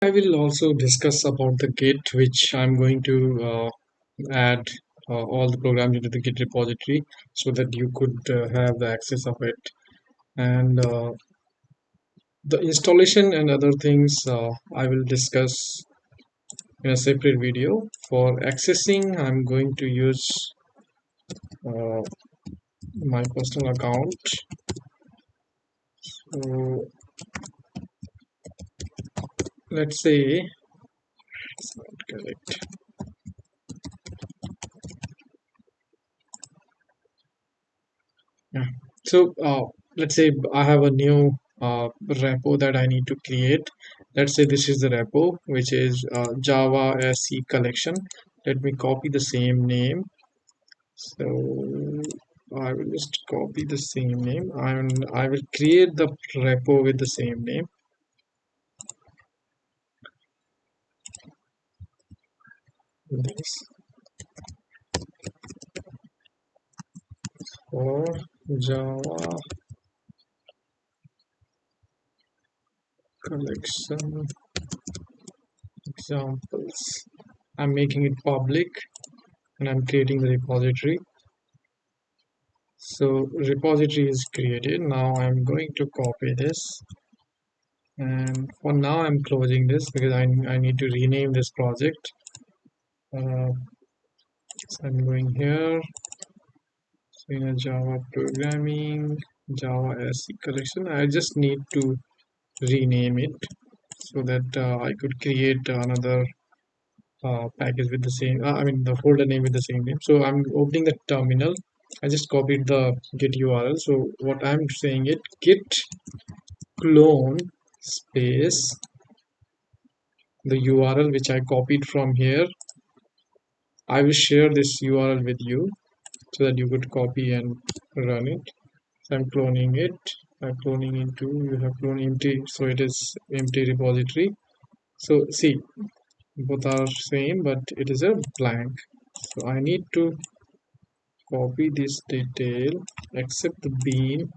I will also discuss about the Git, which I'm going to add all the programs into the Git repository so that you could have the access of it. And the installation and other things I will discuss in a separate video. For accessing, I'm going to use uh, my personal account. So let's say, it's not correct. Yeah. So let's say I have a new repo that I need to create. Let's say this is the repo, which is Java SE collection. Let me copy the same name. So I will just copy the same name and I will create the repo with the same name. This for Java collection examples. I'm making it public and I'm creating the repository. So repository is created. Now I'm going to copy this, and for now I'm closing this because I need to rename this project. uh, so I'm going here, so in a Java programming Java SE collection I just need to rename it so that I could create another package with the same I mean the folder name with the same name. So I'm opening the terminal. I just copied the git URL. So what I'm saying it git clone space the URL which I copied from here. I will share this URL with you so that you could copy and run it. So I'm cloning it. I'm cloning into, you have clone empty, so it is empty repository. So see, both are same, but it is a blank. So I need to copy this detail, except the bean.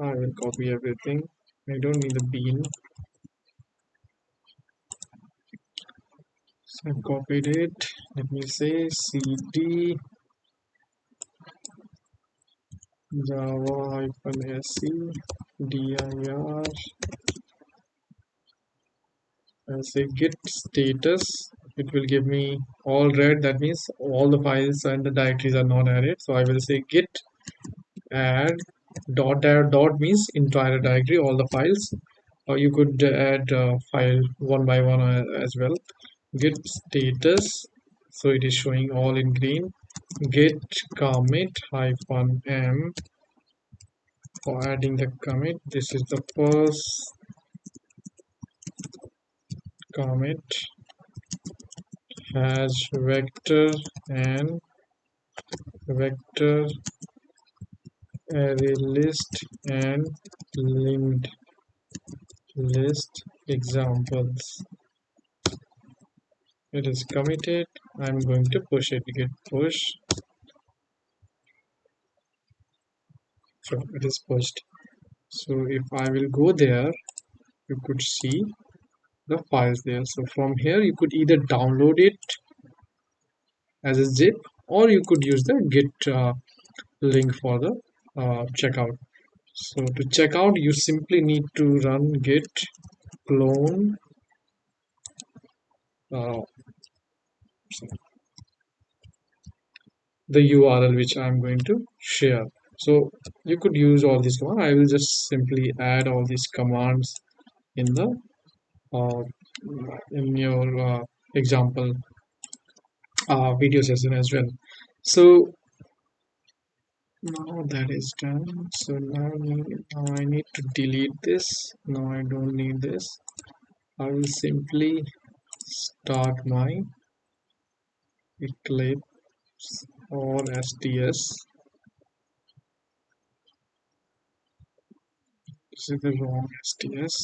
I will copy everything. I don't need the bean. So I've copied it. Let me say cd java-se dir. I'll say git status. It will give me all red. That means all the files and the directories are not added. So I will say git add dot means entire directory, all the files. Or you could add file one by one as well. Git status. So it is showing all in green. Git commit -m for adding the commit. This is the first commit has vector and vector array list and linked list examples. It is committed. I'm going to push it. Git push. So it is pushed. So if I will go there, you could see the files there. So from here you could either download it as a zip, or you could use the git link for the checkout. So to check out, you simply need to run git clone uh, the URL which I'm going to share. So you could use all these commands. I will just simply add all these commands in the uh, in your example video session as well. So now that is done. So now I need to delete this. No, I don't need this. I will simply start my Eclipse or STS. This is the wrong STS.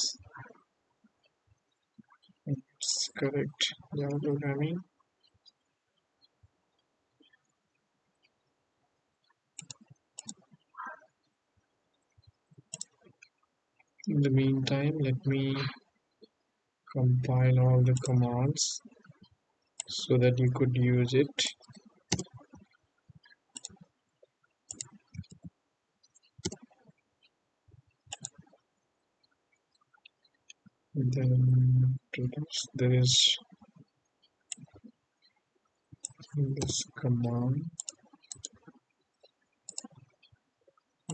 It's correct. Java programming. In the meantime, let me compile all the commands so that you could use it. Then to this, there is this command.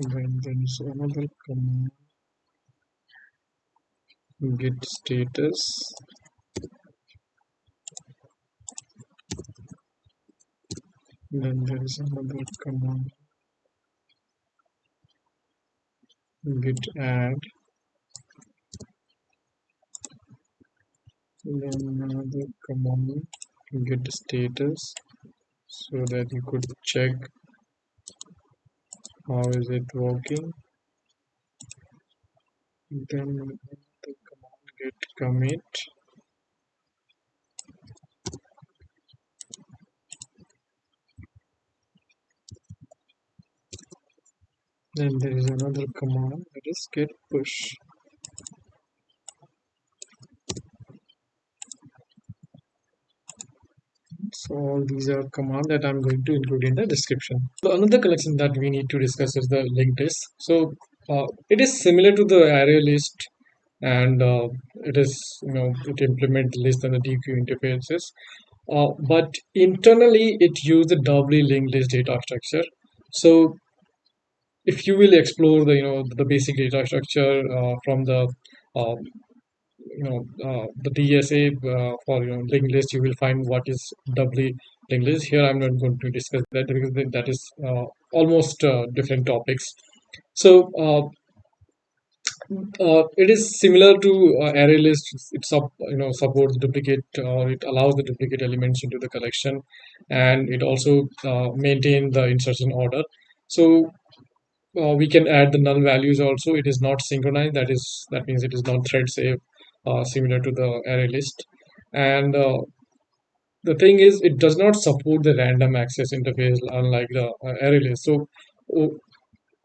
Then there is another command, git status. Then there is another command, git add. Then another command, git status, so that you could check how is it working. Then the command git commit. Then there is another command, that is git push. So all these are commands that I'm going to include in the description. So another collection that we need to discuss is the linked list. So it is similar to the array list, and it is, it implements the list and the DQ interfaces. But internally, it uses the doubly linked list data structure. So if you will explore the the basic data structure from the uh, the DSA for linked list, you will find what is doubly linked list. Here I'm not going to discuss that because that is almost different topics. So it is similar to array list. Supports duplicate, or it allows the duplicate elements into the collection, and it also maintain the insertion order. So we can add the null values also. It is not synchronized. That means it is not thread safe, similar to the array list. And the thing is, it does not support the random access interface unlike the array list. So oh,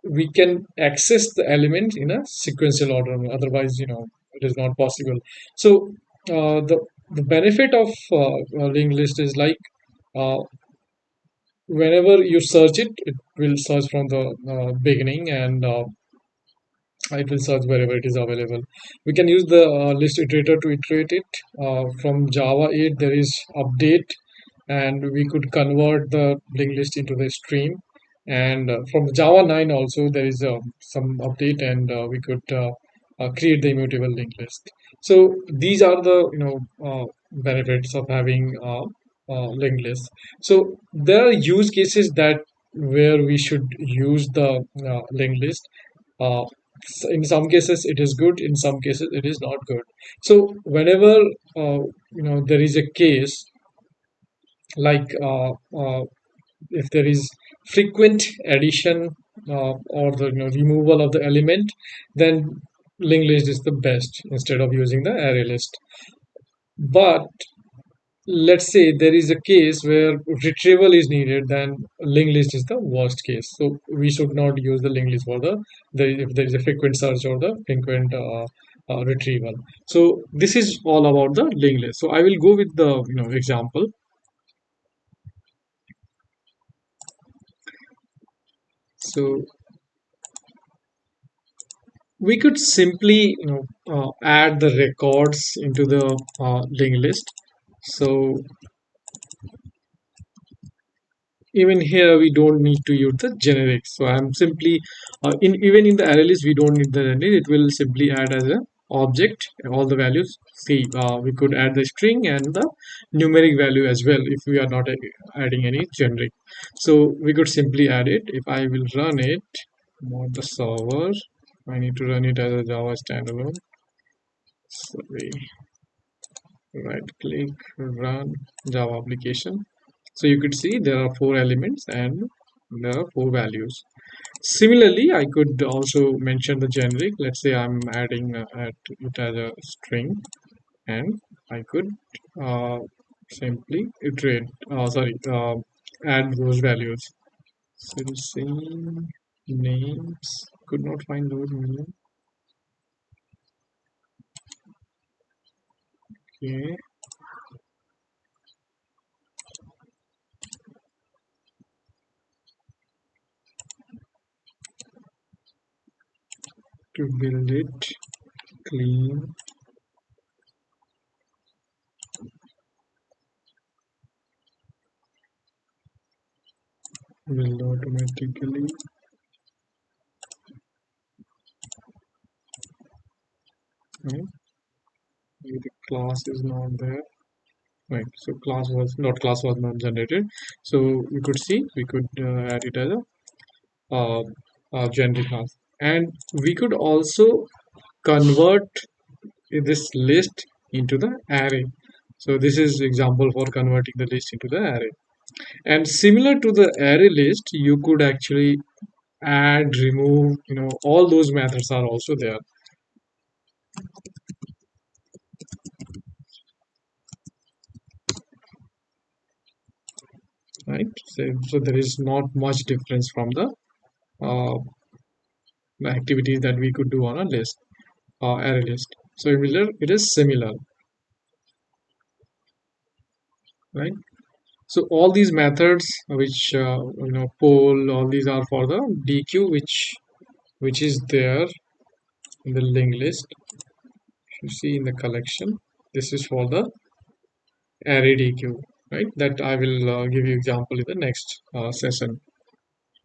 we can access the element in a sequential order. Otherwise, it is not possible. So the benefit of a linked list is like, uh, whenever you search it, it will search from the beginning, and it will search wherever it is available. We can use the list iterator to iterate it. From Java 8, there is update, and we could convert the linked list into the stream. And from Java 9 also, there is some update, and we could create the immutable linked list. So these are the benefits of having linked list. So there are use cases that where we should use the linked list. Uh, in some cases it is good, in some cases it is not good. So whenever there is a case like, if there is frequent addition or the removal of the element, then linked list is the best instead of using the array list. But let's say there is a case where retrieval is needed, then linked list is the worst case. So we should not use the linked list for if there is a frequent search or the frequent retrieval. So this is all about the linked list. So I will go with the example. So we could simply add the records into the linked list. So even here we don't need to use the generic. So I'm simply in even in the array list we don't need the generic. It will simply add as a object all the values. See, we could add the string and the numeric value as well if we are not adding any generic. So we could simply add it. If I will run it on the server, I need to run it as a Java standalone. Sorry, right click, run Java application. So you could see there are 4 elements and there are 4 values. Similarly, I could also mention the generic. Let's say I'm adding it as a string, and I could simply add those values. So the same names, could not find those names. Okay, to build it clean will automatically, right? Maybe the class is not there, right? So class was not generated. So we could see we could add it as uh, a generic class, and we could also convert this list into the array. So this is example for converting the list into the array. And similar to the array list, you could actually add, remove, all those methods are also there, right? So there is not much difference from uh, the activities that we could do on a list, array list. So it is similar, right? So all these methods, which poll, all these are for the DQ, which is there in the linked list. If you see in the collection, this is for the ArrayDeque, right? That I will give you example in the next session.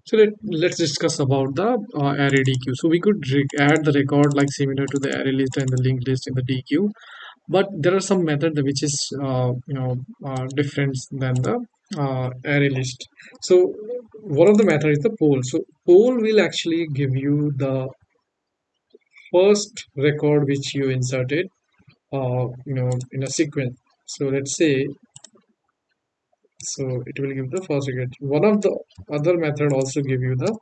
So let's discuss about the ArrayDeque. So we could add the record like similar to the array list and the linked list in the DQ, but there are some method which is different than the array list. So one of the method is the poll. So poll will actually give you the first record which you inserted, in a sequence. So let's say, so it will give the first record. One of the other method also give you the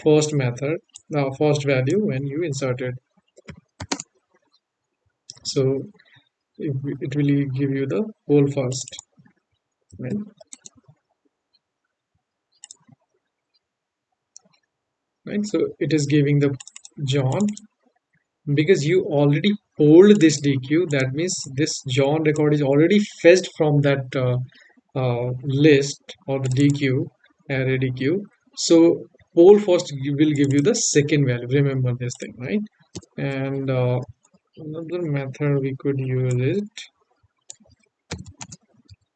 first value when you inserted. So it will give you the whole first, right? Right. So it is giving the John, because you already polled this DQ. That means this John record is already fetched from that list or the DQ, array DQ. So poll first will give you the second value. Remember this thing, right? And another method we could use it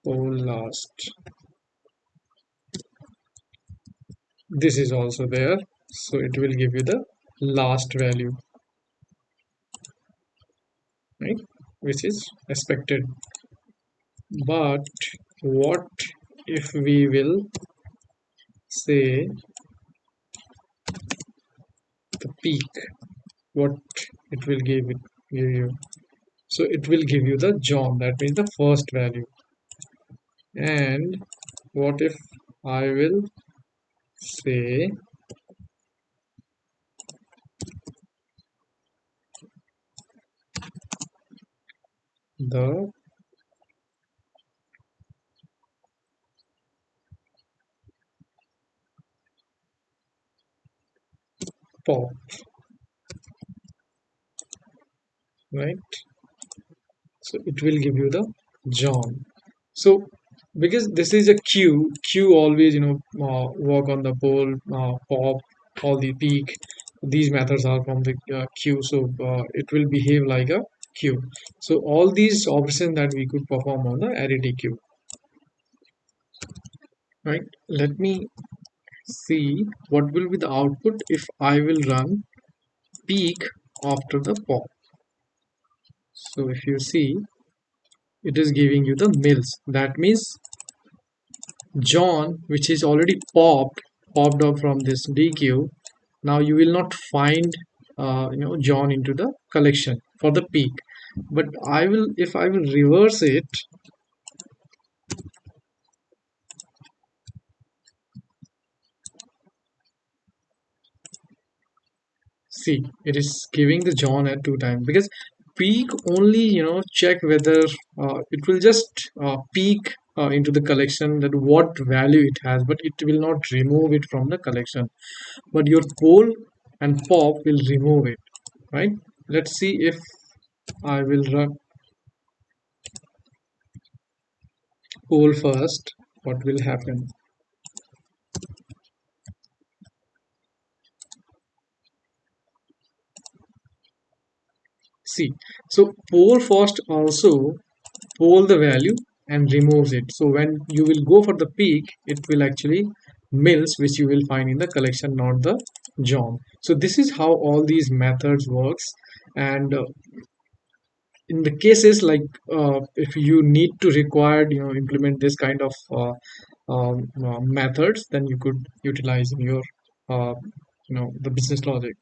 poll last. This is also there, so it will give you the last value, right? Which is expected. But what if we will say the peak? What it will give you? So it will give you the John. That means the first value. And what if I will say the pop, right? So it will give you the John. So because this is a queue always work on the pole, pop, all the peak. These methods are from the queue, so it will behave like a queue. So all these operations that we could perform on the ArrayDeque, right? Let me see what will be the output if I will run peak after the pop. So if you see, it is giving you the mills. That means John, which is already popped up from this DQ. Now you will not find John into the collection for the peak. But if I will reverse it, see, it is giving the John at 2 times, because peak only check whether it will just peak into the collection that what value it has, but it will not remove it from the collection. But your poll and pop will remove it, right? Let's see if I will run. poll first, what will happen? See, so poll first also poll the value and removes it. So when you will go for the peak, it will actually mills which you will find in the collection, not the job. So this is how all these methods works. And in the cases like if you need to require implement this kind of methods, then you could utilize in your uh, the business logic.